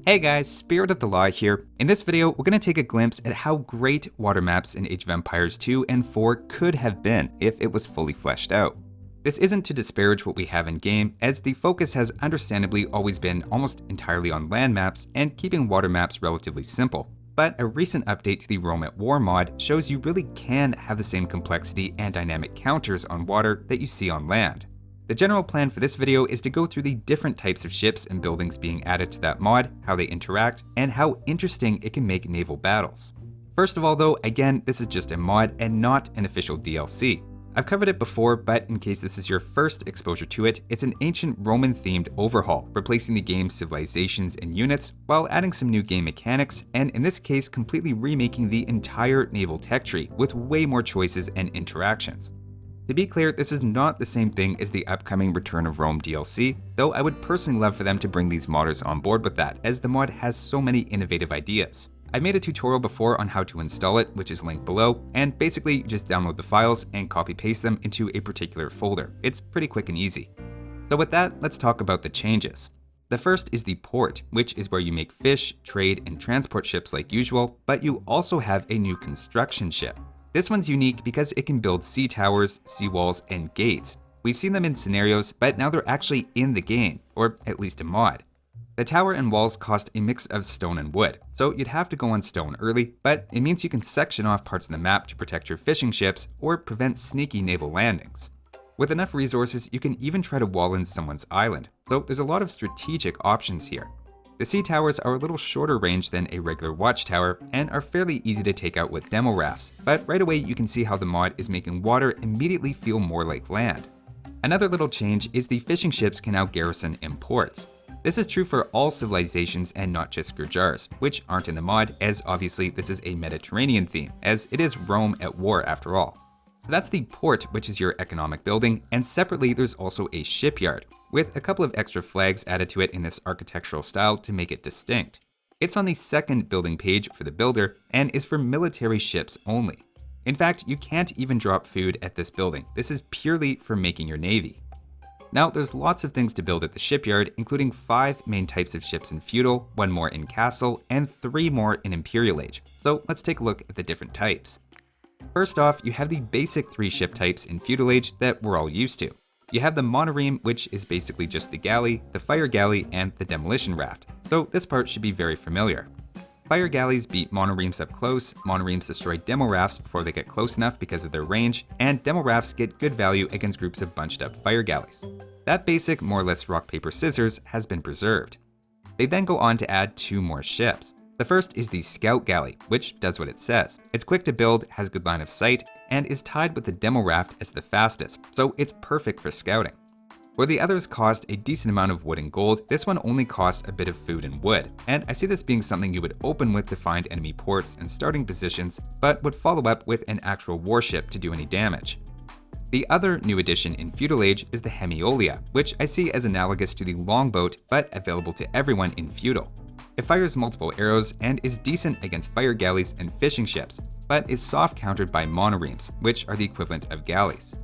Hey guys, Spirit of the Law here. In this video, we're going to take a glimpse at how great water maps in Age of Empires 2 and 4 could have been if it was fully fleshed out. This isn't to disparage what we have in game, as the focus has understandably always been almost entirely on land maps and keeping water maps relatively simple. But a recent update to the Rome at War mod shows you really can have the same complexity and dynamic counters on water that you see on land. The general plan for this video is to go through the different types of ships and buildings being added to that mod, how they interact, and how interesting it can make naval battles. First of all though, again, this is just a mod and not an official DLC. I've covered it before, but in case this is your first exposure to it, it's an ancient Roman-themed overhaul, replacing the game's civilizations and units while adding some new game mechanics, and in this case completely remaking the entire naval tech tree with way more choices and interactions. To be clear, this is not the same thing as the upcoming Return of Rome DLC, though I would personally love for them to bring these modders on board with that, as the mod has so many innovative ideas. I've made a tutorial before on how to install it, which is linked below, and basically you just download the files and copy paste them into a particular folder. It's pretty quick and easy. So with that, let's talk about the changes. The first is the port, which is where you make fish, trade, and transport ships like usual, but you also have a new construction ship. This one's unique because it can build sea towers, sea walls, and gates. We've seen them in scenarios, but now they're actually in the game, or at least a mod. The tower and walls cost a mix of stone and wood, so you'd have to go on stone early, but it means you can section off parts of the map to protect your fishing ships or prevent sneaky naval landings. With enough resources, you can even try to wall in someone's island, so there's a lot of strategic options here. The sea towers are a little shorter range than a regular watchtower and are fairly easy to take out with demo rafts, but right away you can see how the mod is making water immediately feel more like land. Another little change is the fishing ships can now garrison in ports. This is true for all civilizations and not just Gurjars, which aren't in the mod, as obviously this is a Mediterranean theme, as it is Rome at war after all. So that's the port, which is your economic building, and separately there's also a shipyard, with a couple of extra flags added to it in this architectural style to make it distinct. It's on the second building page for the builder and is for military ships only. In fact, you can't even drop food at this building. This is purely for making your navy. Now, there's lots of things to build at the shipyard, including 5 main types of ships in feudal, 1 more in castle, and 3 more in imperial age. So let's take a look at the different types. First off, you have the basic 3 ship types in feudal age that we're all used to. You have the monoreme, which is basically just the galley, the fire galley, and the demolition raft. So this part should be very familiar. Fire galleys beat monoremes up close, monoremes destroy demo rafts before they get close enough because of their range, and demo rafts get good value against groups of bunched up fire galleys. That basic, more or less rock, paper, scissors has been preserved. They then go on to add 2 more ships. The first is the Scout Galley, which does what it says. It's quick to build, has good line of sight, and is tied with the demo raft as the fastest, so it's perfect for scouting. Where the others cost a decent amount of wood and gold, this one only costs a bit of food and wood, and I see this being something you would open with to find enemy ports and starting positions, but would follow up with an actual warship to do any damage. The other new addition in feudal age is the Hemiolia, which I see as analogous to the longboat, but available to everyone in feudal. It fires multiple arrows and is decent against fire galleys and fishing ships, but is soft countered by monoremes, which are the equivalent of galleys.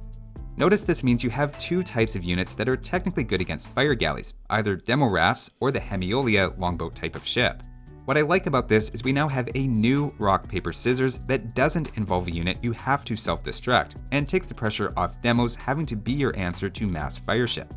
Notice this means you have 2 types of units that are technically good against fire galleys, either demo rafts or the Hemiolia longboat type of ship. What I like about this is we now have a new rock, paper, scissors that doesn't involve a unit you have to self-destruct, and takes the pressure off demos having to be your answer to mass fire ship.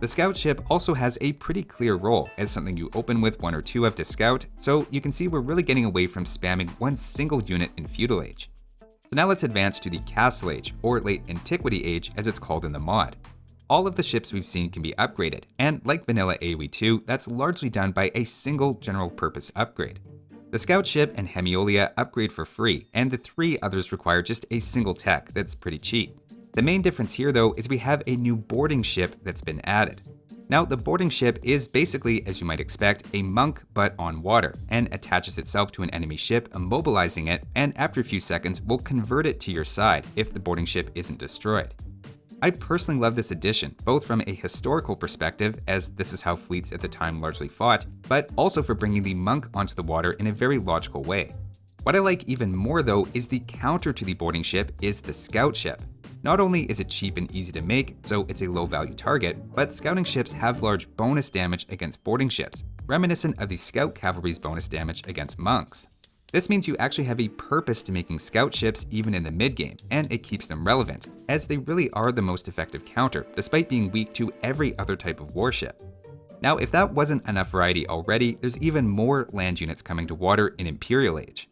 The scout ship also has a pretty clear role as something you open with 1 or 2 of to scout, so you can see we're really getting away from spamming one single unit in feudal age. So now let's advance to the castle age, or late antiquity age as it's called in the mod. All of the ships we've seen can be upgraded, and like vanilla AoE2, that's largely done by a single general purpose upgrade. The scout ship and Hemiolia upgrade for free, and the 3 others require just a single tech that's pretty cheap. The main difference here though is we have a new boarding ship that's been added. Now the boarding ship is basically, as you might expect, a monk but on water, and attaches itself to an enemy ship, immobilizing it, and after a few seconds will convert it to your side if the boarding ship isn't destroyed. I personally love this addition, both from a historical perspective, as this is how fleets at the time largely fought, but also for bringing the monk onto the water in a very logical way. What I like even more though is the counter to the boarding ship is the scout ship. Not only is it cheap and easy to make, so it's a low value target, but scouting ships have large bonus damage against boarding ships, reminiscent of the Scout Cavalry's bonus damage against monks. This means you actually have a purpose to making scout ships even in the mid-game, and it keeps them relevant, as they really are the most effective counter, despite being weak to every other type of warship. Now, if that wasn't enough variety already, there's even more land units coming to water in Imperial Age.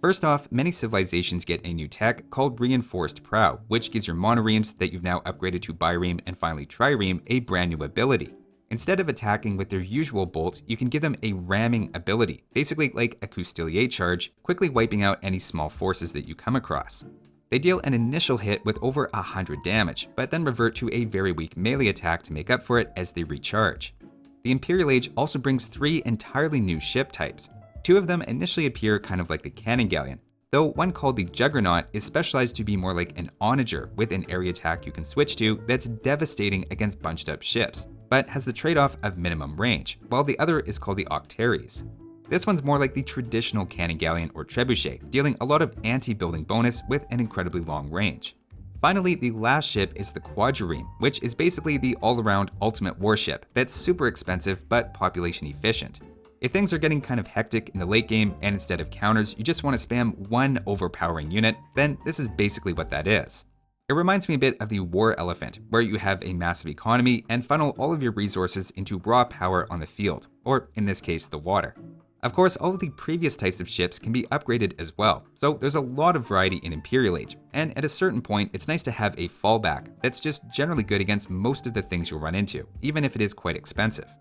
First off, many civilizations get a new tech called Reinforced Prow, which gives your monoremes that you've now upgraded to bireme and finally trireme a brand new ability. Instead of attacking with their usual bolt, you can give them a ramming ability, basically like a Custilier charge, quickly wiping out any small forces that you come across. They deal an initial hit with over 100 damage, but then revert to a very weak melee attack to make up for it as they recharge. The Imperial Age also brings 3 entirely new ship types. 2 of them initially appear kind of like the cannon galleon, though one called the Juggernaut is specialized to be more like an onager with an area attack you can switch to that's devastating against bunched up ships, but has the trade-off of minimum range, while the other is called the Octaries. This one's more like the traditional cannon galleon or trebuchet, dealing a lot of anti-building bonus with an incredibly long range. Finally, the last ship is the Quadrireme, which is basically the all-around ultimate warship that's super expensive but population efficient. If things are getting kind of hectic in the late game and instead of counters you just want to spam one overpowering unit, then this is basically what that is. It reminds me a bit of the War Elephant, where you have a massive economy and funnel all of your resources into raw power on the field, or in this case, the water. Of course, all of the previous types of ships can be upgraded as well, so there's a lot of variety in Imperial Age, and at a certain point, it's nice to have a fallback that's just generally good against most of the things you'll run into, even if it is quite expensive.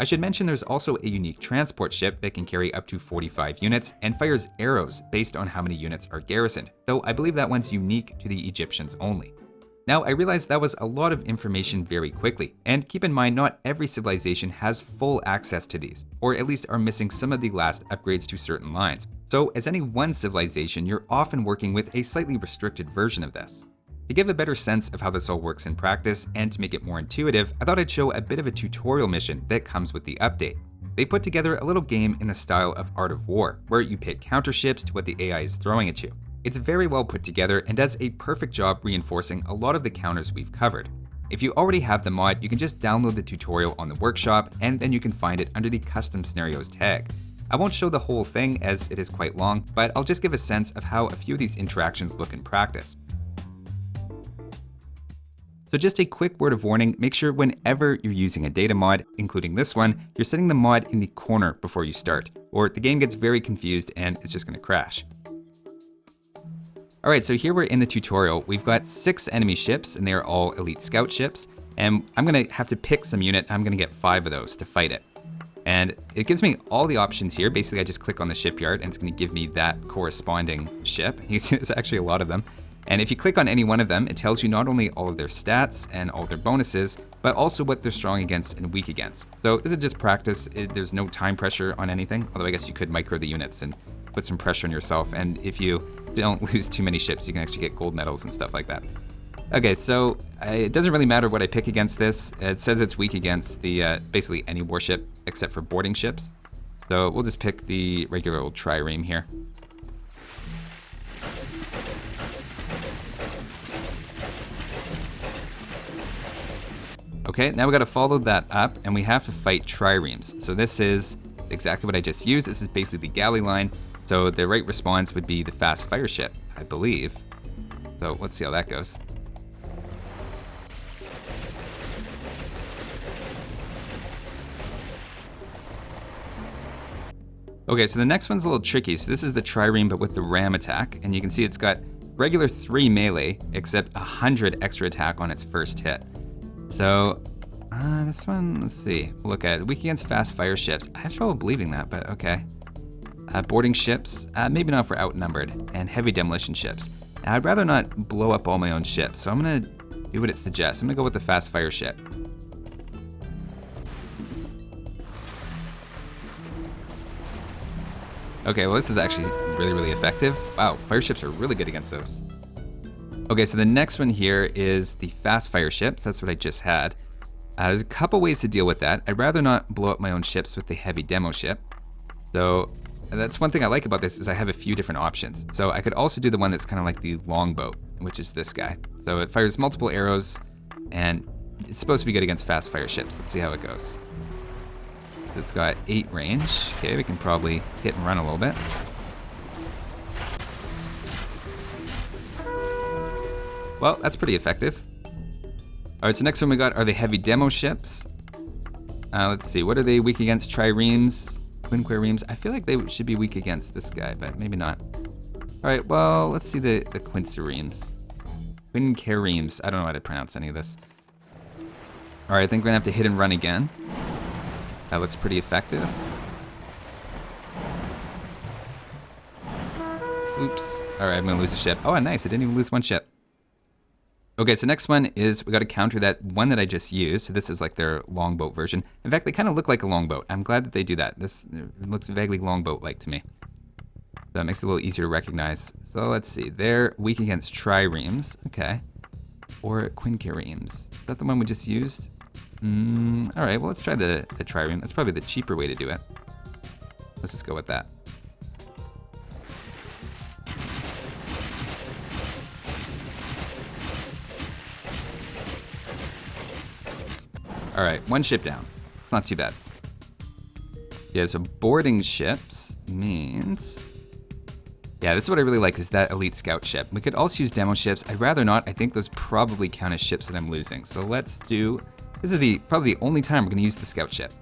I should mention there's also a unique transport ship that can carry up to 45 units and fires arrows based on how many units are garrisoned, though I believe that one's unique to the Egyptians only. Now, I realize that was a lot of information very quickly, and keep in mind not every civilization has full access to these, or at least are missing some of the last upgrades to certain lines. So as any one civilization, you're often working with a slightly restricted version of this. To give a better sense of how this all works in practice and to make it more intuitive, I thought I'd show a bit of a tutorial mission that comes with the update. They put together a little game in the style of Art of War, where you pit counter ships to what the AI is throwing at you. It's very well put together and does a perfect job reinforcing a lot of the counters we've covered. If you already have the mod, you can just download the tutorial on the workshop and then you can find it under the custom scenarios tag. I won't show the whole thing as it is quite long, but I'll just give a sense of how a few of these interactions look in practice. So just a quick word of warning, make sure whenever you're using a data mod, including this one, you're setting the mod in the corner before you start, or the game gets very confused and it's just going to crash. Alright, so here we're in the tutorial. We've got 6 enemy ships and they are all elite scout ships, and I'm going to have to pick some unit. I'm going to get 5 of those to fight it. And it gives me all the options here. Basically, I just click on the shipyard and it's going to give me that corresponding ship. You see there's actually a lot of them. And if you click on any one of them, it tells you not only all of their stats and all their bonuses, but also what they're strong against and weak against. So this is just practice. There's no time pressure on anything, although I guess you could micro the units and put some pressure on yourself. And if you don't lose too many ships, you can actually get gold medals and stuff like that. Okay, so it doesn't really matter what I pick against this. It says it's weak against the basically any warship except for boarding ships. So we'll just pick the regular old trireme here. Okay, now we gotta follow that up and we have to fight triremes. So this is exactly what I just used. This is basically the galley line. So the right response would be the fast fire ship, I believe. So let's see how that goes. Okay, so the next one's a little tricky. So this is the trireme, but with the ram attack. And you can see it's got regular 3 melee, except 100 extra attack on its first hit. So this one, let's see. We'll look at it. Weak against fast fire ships. I have trouble believing that, but okay. Boarding ships, maybe not for outnumbered, and heavy demolition ships. Now, I'd rather not blow up all my own ships, so I'm gonna do what it suggests. I'm gonna go with the fast fire ship. Okay, well this is actually really, really effective. Wow, fire ships are really good against those. Okay, so the next one here is the fast fire ships. That's what I just had. There's a couple ways to deal with that. I'd rather not blow up my own ships with the heavy demo ship. So that's one thing I like about this is I have a few different options. So I could also do the one that's kind of like the longbow, which is this guy. So it fires multiple arrows and it's supposed to be good against fast fire ships. Let's see how it goes. It's got 8 range. Okay, we can probably hit and run a little bit. Well, that's pretty effective. All right, so next one we got are the heavy demo ships. Let's see, what are they weak against? Triremes, quinqueremes. I feel like they should be weak against this guy, but maybe not. All right, well, let's see the quinqueremes. Quinqueremes. I don't know how to pronounce any of this. All right, I think we're gonna have to hit and run again. That looks pretty effective. Oops. All right, I'm gonna lose a ship. Oh, nice, I didn't even lose one ship. Okay, so next one is we gotta counter that one that I just used. So this is like their longboat version. In fact, they kind of look like a longboat. I'm glad that they do that. This looks vaguely longboat-like to me. So that makes it a little easier to recognize. So let's see, they're weak against triremes, okay. Or quinqueremes. Is that the one we just used? All right, well, let's try the trireme. That's probably the cheaper way to do it. Let's just go with that. All right, one ship down. It's not too bad. Yeah, so boarding ships means... Yeah, this is what I really like, is that elite scout ship. We could also use demo ships. I'd rather not. I think those probably count as ships that I'm losing. So let's do... This is probably the only time we're going to use the scout ship.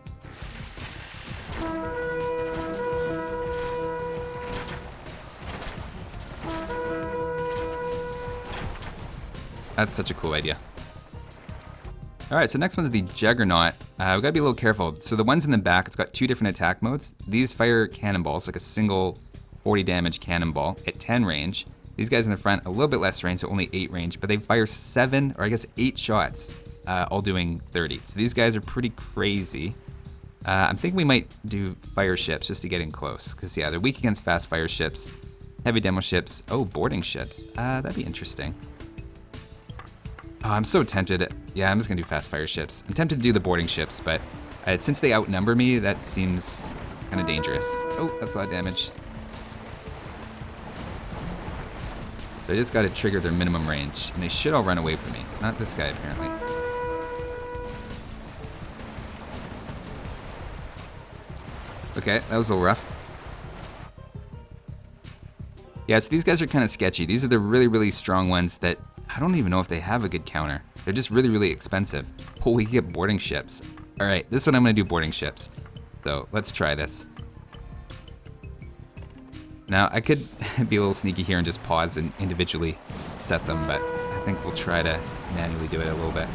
That's such a cool idea. All right, so next one's the Juggernaut. We gotta be a little careful. So the ones in the back, it's got 2 different attack modes. These fire cannonballs, like a single 40 damage cannonball at 10 range. These guys in the front, a little bit less range, so only 8 range, but they fire 7, or I guess 8 shots, all doing 30. So these guys are pretty crazy. I'm thinking we might do fire ships just to get in close, because yeah, they're weak against fast fire ships, heavy demo ships. Oh, boarding ships. That'd be interesting. Oh, I'm so tempted. Yeah, I'm just gonna do fast fire ships. I'm tempted to do the boarding ships, but since they outnumber me, that seems kind of dangerous. Oh, that's a lot of damage. They just gotta trigger their minimum range, and they should all run away from me. Not this guy, apparently. Okay, that was a little rough. Yeah, so these guys are kind of sketchy. These are the really, really strong ones that I don't even know if they have a good counter. They're just really, really expensive. Oh, we can get boarding ships. All right, this one I'm gonna do boarding ships. So let's try this. Now, I could be a little sneaky here and just pause and individually set them, but I think we'll try to manually do it a little bit.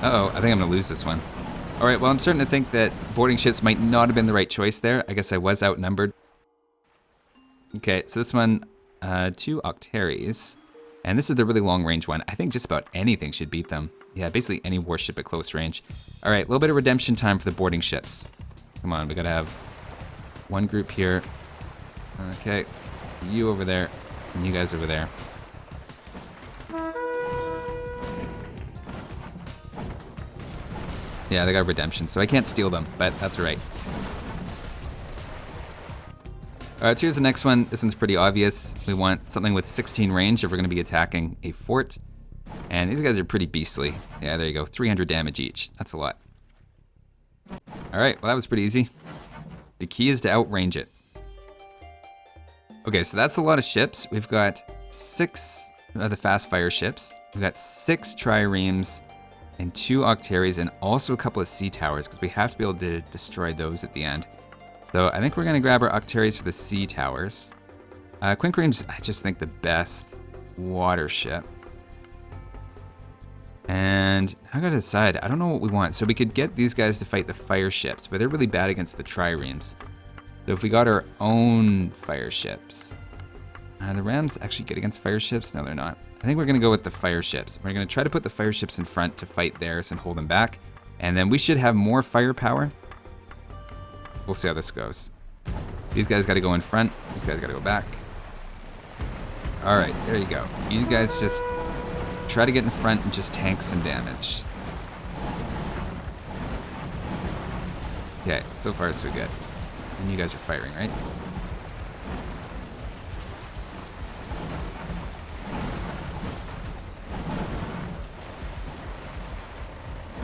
Uh-oh, I think I'm gonna lose this one. All right, well, I'm starting to think that boarding ships might not have been the right choice there. I guess I was outnumbered. Okay, so this one, 2 Octaries. And this is the really long range one. I think just about anything should beat them. Yeah, basically any warship at close range. All right, a little bit of redemption time for the boarding ships. Come on, we gotta have one group here. Okay, you over there, and you guys over there. Yeah, they got redemption, so I can't steal them, but that's all right. All right, so here's the next one. This one's pretty obvious. We want something with 16 range if we're gonna be attacking a fort. And these guys are pretty beastly. Yeah, there you go, 300 damage each. That's a lot. All right, well, that was pretty easy. The key is to outrange it. Okay, so that's a lot of ships. We've got 6 of the fast fire ships. We've got 6 triremes and 2 Octaries and also a couple of sea towers because we have to be able to destroy those at the end. So I think we're gonna grab our Octaries for the sea towers. Quinqueremes, I just think the best water ship. And I gotta decide, I don't know what we want. So we could get these guys to fight the fire ships, but they're really bad against the triremes. So if we got our own fire ships, the rams actually good against fire ships? No, they're not. I think we're gonna go with the fire ships. We're gonna try to put the fire ships in front to fight theirs and hold them back. And then we should have more firepower. We'll see how this goes. These guys gotta go in front. These guys gotta go back. All right, there you go. You guys just try to get in front and just tank some damage. Okay, so far so good. And you guys are firing, right?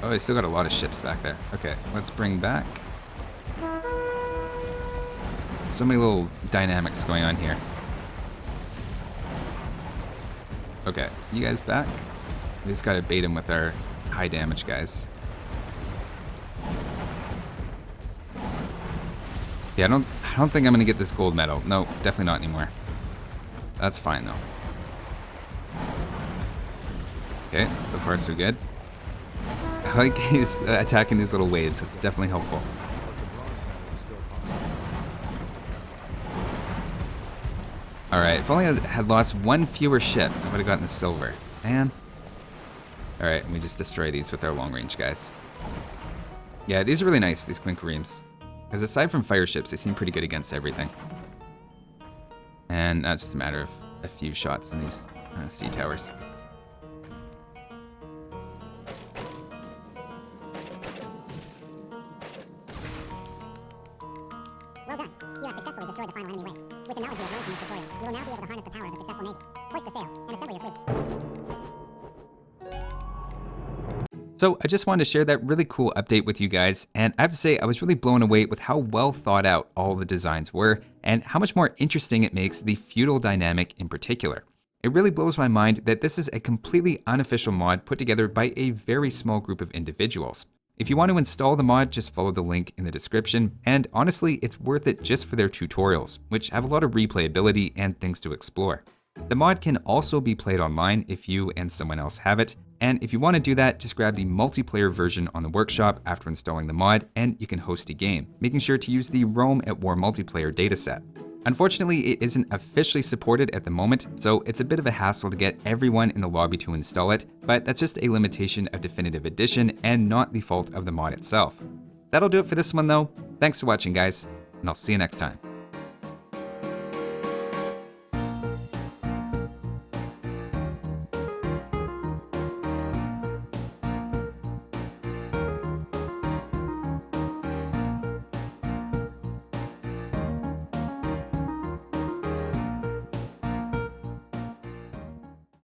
Oh I still got a lot of ships back there. Okay, let's bring back. So many little dynamics going on here. Okay, you guys back? We just gotta bait him with our high damage guys. Yeah, I don't think I'm gonna get this gold medal. No, definitely not anymore. That's fine though. Okay, so far so good. I like he's attacking these little waves. That's definitely helpful. Alright, if only I had lost one fewer ship, I would have gotten the silver. Man. Alright, we just destroy these with our long range guys. Yeah, these are really nice, these Quinqueremes. Because aside from fire ships, they seem pretty good against everything. And that's just a matter of a few shots in these sea towers. Well done. You have successfully destroyed the final enemy wave. With the knowledge you have learned from this tutorial, you will now be able to harness the power of a successful navy. Hoist the sails and assemble your fleet. So I just wanted to share that really cool update with you guys, and I have to say I was really blown away with how well thought out all the designs were, and how much more interesting it makes the feudal dynamic in particular. It really blows my mind that this is a completely unofficial mod put together by a very small group of individuals. If you want to install the mod, just follow the link in the description, and honestly, it's worth it just for their tutorials, which have a lot of replayability and things to explore. The mod can also be played online if you and someone else have it, and if you want to do that, just grab the multiplayer version on the workshop after installing the mod, and you can host a game, making sure to use the Rome at War multiplayer dataset. Unfortunately, it isn't officially supported at the moment, so it's a bit of a hassle to get everyone in the lobby to install it, but that's just a limitation of Definitive Edition and not the fault of the mod itself. That'll do it for this one though. Thanks for watching guys, and I'll see you next time.